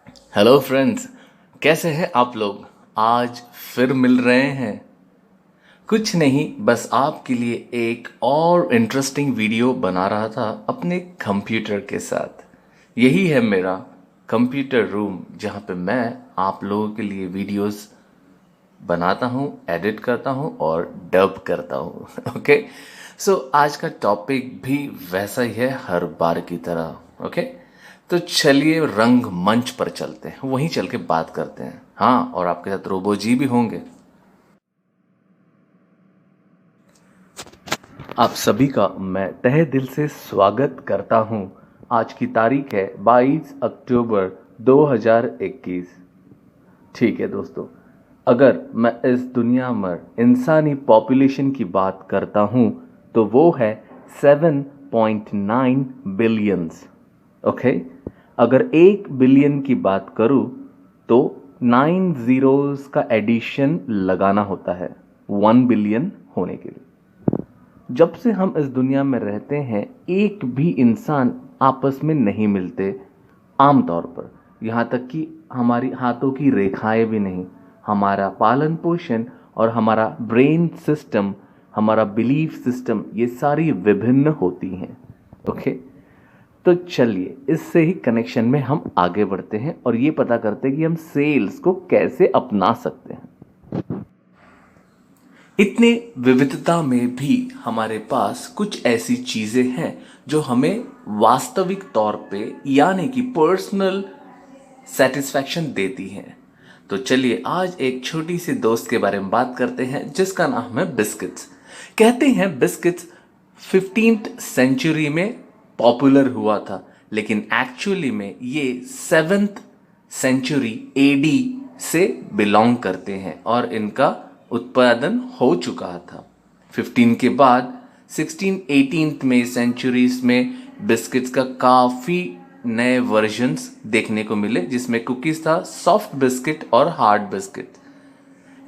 Hello friends, कैसे हैं आप लोग। आज फिर मिल रहे हैं। कुछ नहीं, बस आपके लिए एक और इंटरेस्टिंग वीडियो बना रहा था अपने कंप्यूटर के साथ। यही है मेरा कंप्यूटर रूम, जहाँ पे मैं आप लोगों के लिए वीडियोस बनाता हूँ, एडिट करता हूँ और डब करता हूँ। ओके, सो आज का टॉपिक भी वैसा ही है हर बार की तरह। ओके, तो चलिए रंग मंच पर चलते हैं, वहीं चल के बात करते हैं। हाँ, और आपके साथ रोबो जी भी होंगे। आप सभी का मैं तहे दिल से स्वागत करता हूँ। आज की तारीख है 22 अक्टूबर 2021। ठीक है दोस्तों, अगर मैं इस दुनिया में इंसानी पॉपुलेशन की बात करता हूँ तो वो है 7.9 बिलियंस। ओके, अगर 1 बिलियन की बात करूँ तो 9 जीरोस का एडिशन लगाना होता है 1 बिलियन होने के लिए। जब से हम इस दुनिया में रहते हैं, एक भी इंसान आपस में नहीं मिलते आमतौर पर। यहाँ तक कि हमारी हाथों की रेखाएं भी नहीं। हमारा पालन पोषण और हमारा ब्रेन सिस्टम, हमारा बिलीफ सिस्टम, ये सारी विभिन्न होती हैं। ओके, तो चलिए इससे ही कनेक्शन में हम आगे बढ़ते हैं और ये पता करते हैं कि हम सेल्स को कैसे अपना सकते हैं। इतने विविधता में भी हमारे पास कुछ ऐसी चीजें हैं जो हमें वास्तविक तौर पे यानी कि पर्सनल सेटिस्फैक्शन देती हैं। तो चलिए आज एक छोटी सी दोस्त के बारे में बात करते हैं जिसका नाम है बिस्किट्स। कहते हैं बिस्किट्स 15th सेंचुरी में पॉपुलर हुआ था, लेकिन एक्चुअली में ये 7th सेंचुरी एडी से बिलोंग करते हैं और इनका उत्पादन हो चुका था। 15 के बाद 16 18th में सेंचुरीज में बिस्किट्स का काफ़ी नए वर्जन्स देखने को मिले, जिसमें कुकीज़ था, सॉफ्ट बिस्किट और हार्ड बिस्किट।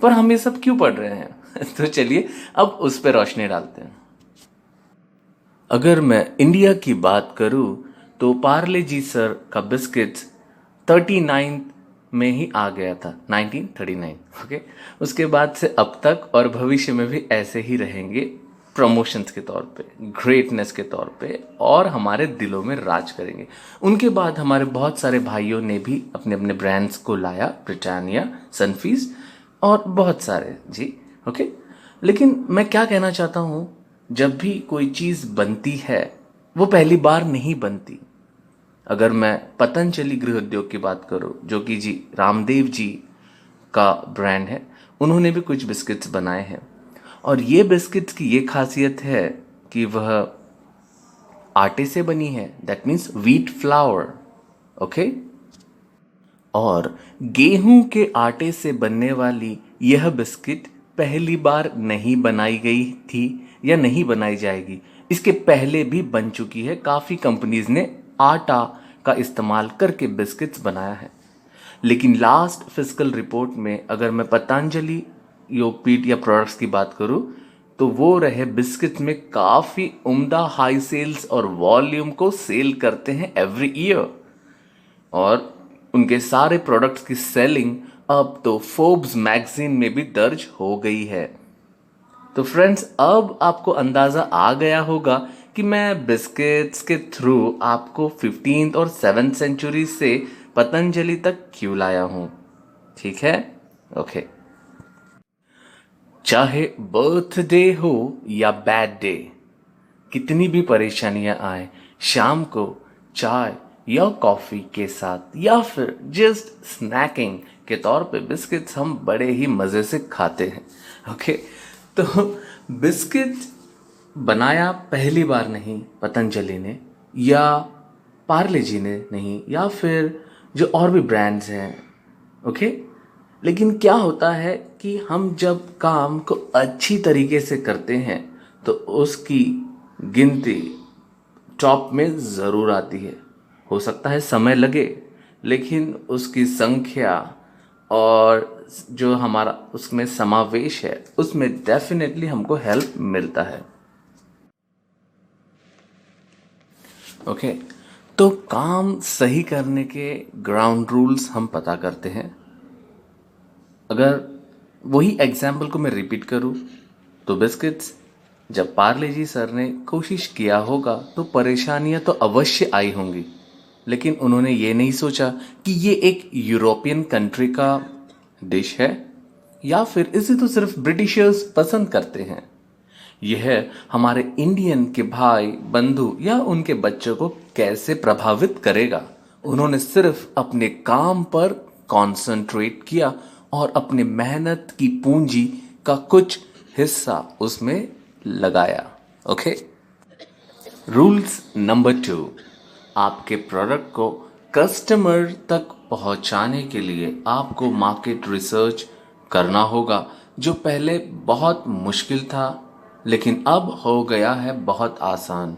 पर हम ये सब क्यों पढ़ रहे हैं? तो चलिए अब उस पर रोशनी डालते हैं। अगर मैं इंडिया की बात करूं तो पार्ले जी सर का बिस्किट्स 39 में ही आ गया था, 1939। ओके, उसके बाद से अब तक और भविष्य में भी ऐसे ही रहेंगे, प्रमोशंस के तौर पे, ग्रेटनेस के तौर पे, और हमारे दिलों में राज करेंगे। उनके बाद हमारे बहुत सारे भाइयों ने भी अपने अपने ब्रांड्स को लाया, ब्रिटानिया, सनफीस्ट और बहुत सारे जी। ओके, लेकिन मैं क्या कहना चाहता हूँ, जब भी कोई चीज़ बनती है वो पहली बार नहीं बनती। अगर मैं पतंजलि गृह उद्योग की बात करूं, जो कि जी रामदेव जी का ब्रांड है, उन्होंने भी कुछ बिस्किट्स बनाए हैं। और ये बिस्किट्स की ये खासियत है कि वह आटे से बनी है, that means wheat flour. Okay, और गेहूं के आटे से बनने वाली यह बिस्किट पहली बार नहीं बनाई गई थी या नहीं बनाई जाएगी। इसके पहले भी बन चुकी है, काफ़ी कंपनीज ने आटा का इस्तेमाल करके बिस्किट्स बनाया है। लेकिन लास्ट फिजिकल रिपोर्ट में अगर मैं पतंजलि योगपीठ या प्रोडक्ट्स की बात करूं तो वो रहे बिस्किट्स में काफ़ी उम्दा हाई सेल्स और वॉल्यूम को सेल करते हैं एवरी ईयर। और उनके सारे प्रोडक्ट्स की सेलिंग अब तो फोर्ब्स मैगजीन में भी दर्ज हो गई है। तो फ्रेंड्स, अब आपको अंदाज़ा आ गया होगा कि मैं बिस्किट्स के थ्रू आपको 15th और 7th सेंचुरी से पतंजलि तक क्यों लाया हूँ। ठीक है, ओके। चाहे बर्थडे हो या बैड डे, कितनी भी परेशानियां आए, शाम को चाय या कॉफ़ी के साथ या फिर जस्ट स्नैकिंग के तौर पे बिस्किट्स हम बड़े ही मज़े से खाते हैं। ओके, तो बिस्किट बनाया पहली बार नहीं पतंजलि ने या पार्ले जी ने नहीं, या फिर जो और भी ब्रांड्स हैं। ओके, लेकिन क्या होता है कि हम जब काम को अच्छी तरीके से करते हैं तो उसकी गिनती टॉप में ज़रूर आती है। हो सकता है समय लगे, लेकिन उसकी संख्या और जो हमारा उसमें समावेश है उसमें डेफिनेटली हमको हेल्प मिलता है। ओके, तो काम सही करने के ग्राउंड रूल्स हम पता करते हैं। अगर वही एग्जाम्पल को मैं रिपीट करूं तो बिस्किट्स, जब पार्ले जी सर ने कोशिश किया होगा तो परेशानियां तो अवश्य आई होंगी, लेकिन उन्होंने ये नहीं सोचा कि ये एक यूरोपियन कंट्री का डिश है या फिर इसे तो सिर्फ ब्रिटिशर्स पसंद करते हैं। यह हमारे इंडियन के भाई बंधु या उनके बच्चों को कैसे प्रभावित करेगा। उन्होंने सिर्फ अपने काम पर कंसंट्रेट किया और अपने मेहनत की पूंजी का कुछ हिस्सा उसमें लगाया। ओके। रूल्स नंबर 2, आपके प्रोडक्ट को कस्टमर तक पहुंचाने के लिए आपको मार्केट रिसर्च करना होगा, जो पहले बहुत मुश्किल था लेकिन अब हो गया है बहुत आसान।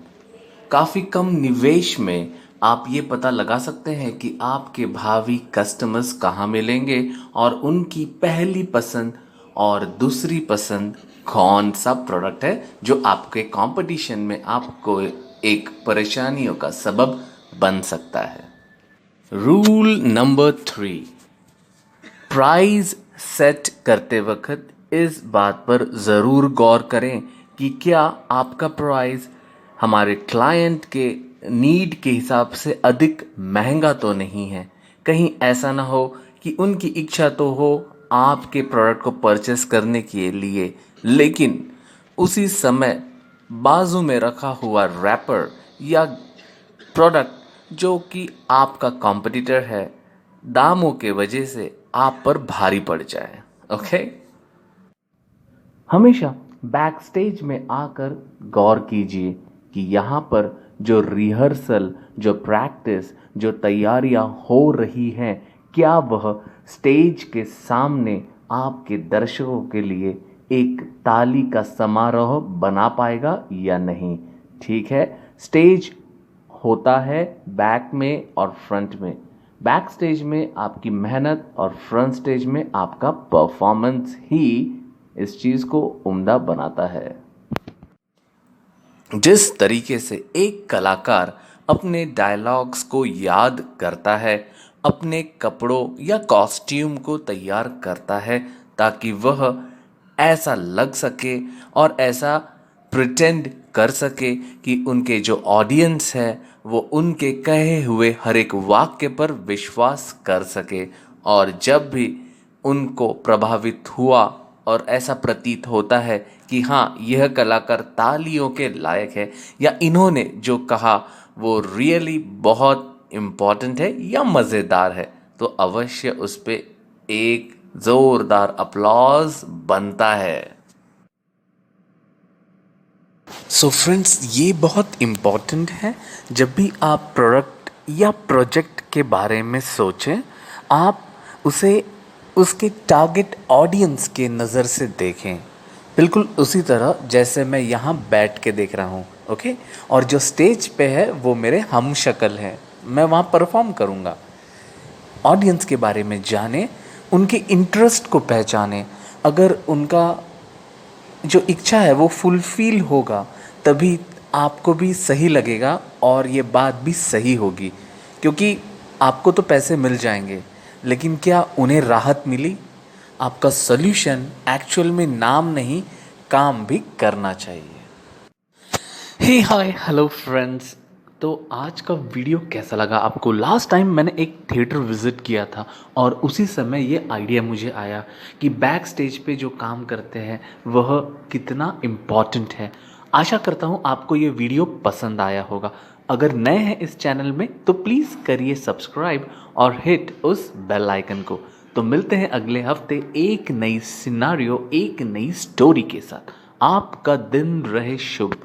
काफ़ी कम निवेश में आप ये पता लगा सकते हैं कि आपके भावी कस्टमर्स कहाँ मिलेंगे और उनकी पहली पसंद और दूसरी पसंद कौन सा प्रोडक्ट है जो आपके कंपटीशन में आपको एक परेशानियों का सबब बन सकता है। रूल नंबर 3, प्राइस सेट करते वक्त इस बात पर ज़रूर गौर करें कि क्या आपका प्राइस हमारे क्लाइंट के नीड के हिसाब से अधिक महंगा तो नहीं है। कहीं ऐसा ना हो कि उनकी इच्छा तो हो आपके प्रोडक्ट को परचेस करने के लिए, लेकिन उसी समय बाजू में रखा हुआ रैपर या प्रोडक्ट जो कि आपका कॉम्पिटिटर है, दामों के वजह से आप पर भारी पड़ जाए। ओके। हमेशा बैक स्टेज में आकर गौर कीजिए कि यहाँ पर जो रिहर्सल, जो प्रैक्टिस, जो तैयारियाँ हो रही हैं, क्या वह स्टेज के सामने आपके दर्शकों के लिए एक ताली का समारोह बना पाएगा या नहीं। ठीक है, स्टेज होता है बैक में और फ्रंट में। बैक स्टेज में आपकी मेहनत और फ्रंट स्टेज में आपका परफॉर्मेंस ही इस चीज़ को उम्दा बनाता है। जिस तरीके से एक कलाकार अपने डायलॉग्स को याद करता है, अपने कपड़ों या कॉस्ट्यूम को तैयार करता है ताकि वह ऐसा लग सके और ऐसा प्रिटेंड कर सके कि उनके जो ऑडियंस है वो उनके कहे हुए हर एक वाक्य पर विश्वास कर सके, और जब भी उनको प्रभावित हुआ और ऐसा प्रतीत होता है कि हाँ, यह कलाकार तालियों के लायक है या इन्होंने जो कहा वो रियली बहुत इम्पॉर्टेंट है या मज़ेदार है, तो अवश्य उस पे एक ज़ोरदार अप्लॉज बनता है। सो फ्रेंड्स, ये बहुत इम्पॉर्टेंट है। जब भी आप प्रोडक्ट या प्रोजेक्ट के बारे में सोचें, आप उसे उसके टारगेट ऑडियंस के नज़र से देखें, बिल्कुल उसी तरह जैसे मैं यहाँ बैठ के देख रहा हूँ। ओके। और जो स्टेज पे है वो मेरे हम शक्ल हैं, मैं वहाँ परफॉर्म करूँगा। ऑडियंस के बारे में जाने, उनके इंटरेस्ट को पहचाने। अगर उनका जो इच्छा है वो फुलफिल होगा तभी आपको भी सही लगेगा और ये बात भी सही होगी, क्योंकि आपको तो पैसे मिल जाएंगे लेकिन क्या उन्हें राहत मिली? आपका सॉल्यूशन एक्चुअल में नाम नहीं, काम भी करना चाहिए। हे हाय हेलो फ्रेंड्स, तो आज का वीडियो कैसा लगा आपको? लास्ट टाइम मैंने एक थिएटर विज़िट किया था और उसी समय ये आइडिया मुझे आया कि बैक स्टेज पे जो काम करते हैं वह कितना इम्पॉर्टेंट है। आशा करता हूँ आपको ये वीडियो पसंद आया होगा। अगर नए हैं इस चैनल में तो प्लीज़ करिए सब्सक्राइब और हिट उस बेल आइकन को। तो मिलते हैं अगले हफ्ते एक नई सिनारियो, एक नई स्टोरी के साथ। आपका दिन रहे शुभ।